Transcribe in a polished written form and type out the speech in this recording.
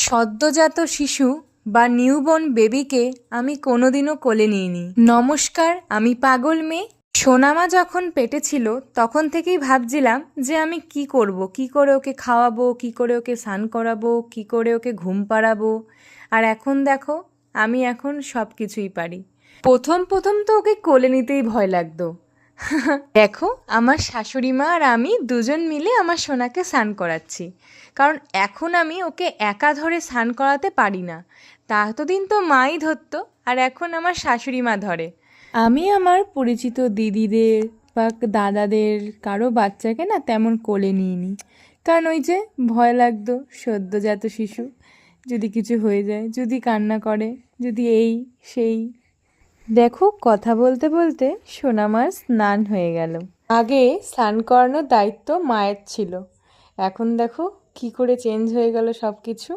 সদ্যজাত শিশু বা নিউবর্ন বেবিকে আমি কোনোদিনও কোলে নিইনি। নমস্কার, আমি পাগল মেয়ে। সোনামা যখন পেটে ছিল তখন থেকেই ভাবছিলাম যে আমি কি করব, কি করে ওকে খাওয়াবো, কি করে ওকে স্নান করাবো, কি করে ওকে ঘুম পাড়াবো। আর এখন দেখো, আমি এখন সব কিছুই পারি। প্রথম প্রথম তো ওকে কোলে নিতেই ভয় লাগতো। দেখো, আমার শাশুড়ি মা আর আমি দুজন মিলে আমার সোনাকে স্নান করাচ্ছি, কারণ এখন আমি ওকে একা ধরে স্নান করাতে পারি না। তা এতদিন তো মাই ধরতো, আর এখন আমার শাশুড়ি মা ধরে। আমি আমার পরিচিত দিদিদের বা দাদাদের কারো বাচ্চাকে না তেমন কোলে নিইনি, কারণ ওই যে ভয় লাগতো, সদ্যজাত শিশু, যদি কিছু হয়ে যায়, যদি কান্না করে, যদি এই সেই। দেখো, কথা বলতে বলতে সোনামার স্নান হয়ে গেল। আগে স্নান করানোর দায়িত্ব মায়ের ছিল, এখন দেখো কি করে চেঞ্জ হয়ে গেল সব কিছু।